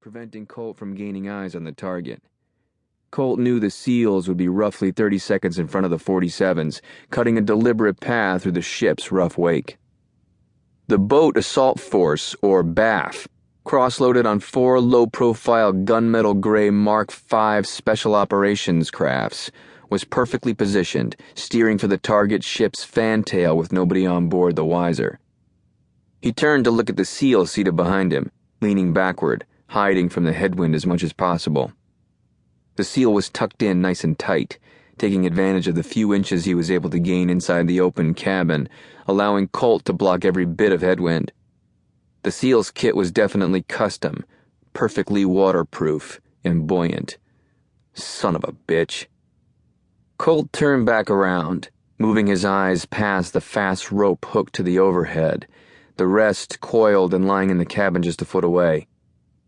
preventing Kolt from gaining eyes on the target. Kolt knew the SEALs would be roughly 30 seconds in front of the 47s, cutting a deliberate path through the ship's rough wake. The Boat Assault Force, or BAF, cross-loaded on 4 low-profile gunmetal gray Mark V Special Operations crafts, was perfectly positioned, steering for the target ship's fantail with nobody on board the wiser. He turned to look at the SEAL seated behind him, leaning backward, hiding from the headwind as much as possible. The SEAL was tucked in nice and tight, taking advantage of the few inches he was able to gain inside the open cabin, allowing Kolt to block every bit of headwind. The SEAL's kit was definitely custom, perfectly waterproof and buoyant. Son of a bitch. Kolt turned back around, moving his eyes past the fast rope hooked to the overhead, the rest coiled and lying in the cabin just a foot away,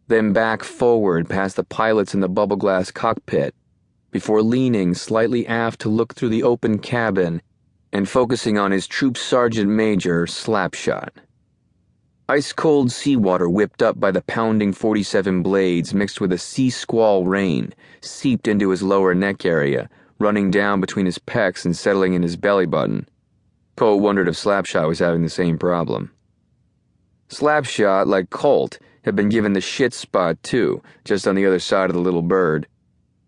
then back forward past the pilots in the bubble glass cockpit, before leaning slightly aft to look through the open cabin and focusing on his Troop Sergeant Major Slapshot. Ice-cold seawater whipped up by the pounding 47 blades mixed with a sea squall rain seeped into his lower neck area, running down between his pecs and settling in his belly button. Kolt wondered if Slapshot was having the same problem. Slapshot, like Kolt, had been given the shit spot too, just on the other side of the little bird.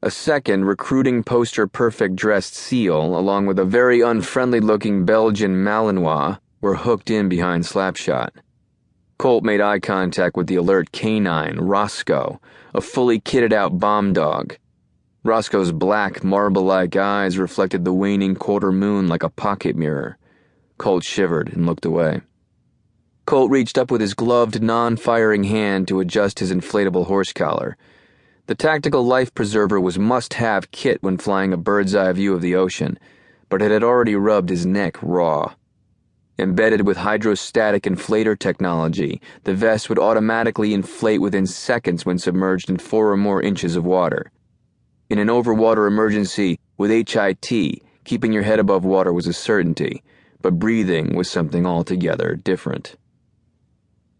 A second recruiting poster-perfect dressed SEAL, along with a very unfriendly-looking Belgian Malinois, were hooked in behind Slapshot. Kolt made eye contact with the alert canine, Roscoe, a fully kitted-out bomb dog. Roscoe's black, marble-like eyes reflected the waning quarter moon like a pocket mirror. Kolt shivered and looked away. Kolt reached up with his gloved, non-firing hand to adjust his inflatable horse collar. The tactical life preserver was must-have kit when flying a bird's-eye view of the ocean, but it had already rubbed his neck raw. Embedded with hydrostatic inflator technology, the vest would automatically inflate within seconds when submerged in 4 or more inches of water. In an overwater emergency with HIT, keeping your head above water was a certainty, but breathing was something altogether different.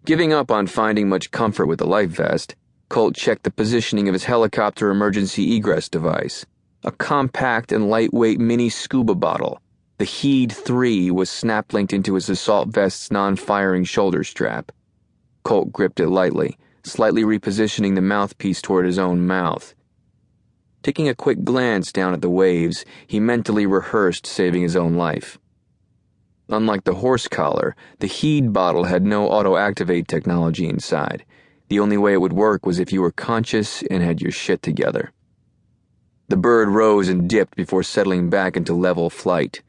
Giving up on finding much comfort with the life vest, Kolt checked the positioning of his helicopter emergency egress device, a compact and lightweight mini scuba bottle. The Heed 3 was snap-linked into his assault vest's non-firing shoulder strap. Kolt gripped it lightly, slightly repositioning the mouthpiece toward his own mouth. Taking a quick glance down at the waves, he mentally rehearsed saving his own life. Unlike the horse collar, the Heed bottle had no auto-activate technology inside. The only way it would work was if you were conscious and had your shit together. The bird rose and dipped before settling back into level flight.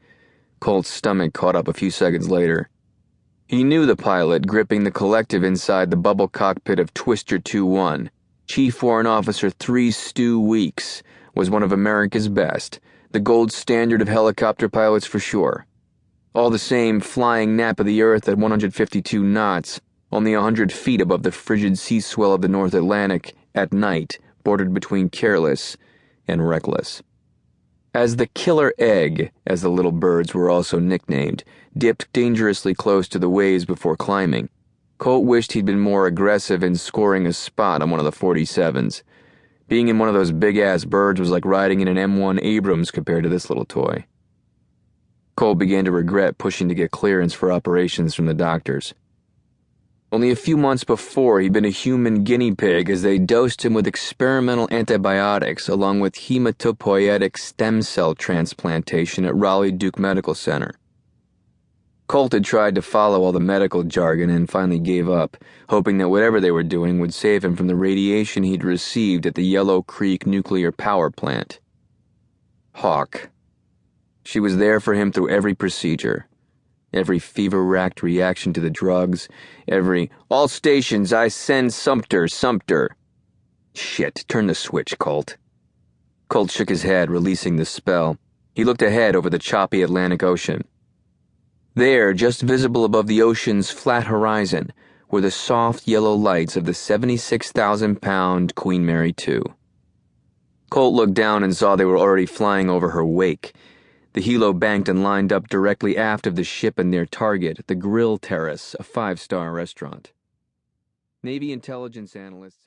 Kolt's stomach caught up a few seconds later. He knew the pilot gripping the collective inside the bubble cockpit of Twister 2-1, Chief Warrant Officer 3 Stu Weeks, was one of America's best, the gold standard of helicopter pilots for sure. All the same, flying nap of the earth at 152 knots, only 100 feet above the frigid sea swell of the North Atlantic, at night, bordered between careless and reckless. As the killer egg, as the little birds were also nicknamed, dipped dangerously close to the waves before climbing, Kolt wished he'd been more aggressive in scoring a spot on one of the 47s. Being in one of those big-ass birds was like riding in an M1 Abrams compared to this little toy. Kolt began to regret pushing to get clearance for operations from the doctors. Only a few months before, he'd been a human guinea pig as they dosed him with experimental antibiotics along with hematopoietic stem cell transplantation at Raleigh Duke Medical Center. Kolt had tried to follow all the medical jargon and finally gave up, hoping that whatever they were doing would save him from the radiation he'd received at the Yellow Creek nuclear power plant. Hawk. She was there for him through every procedure. Every fever-racked reaction to the drugs, every, "All stations, I send Sumter, Sumter." Shit, turn the switch, Kolt. Kolt shook his head, releasing the spell. He looked ahead over the choppy Atlantic Ocean. There, just visible above the ocean's flat horizon, were the soft yellow lights of the 76,000-pound Queen Mary II. Kolt looked down and saw they were already flying over her wake. The helo banked and lined up directly aft of the ship and their target, the Grill Terrace, a 5-star restaurant. Navy intelligence analysts had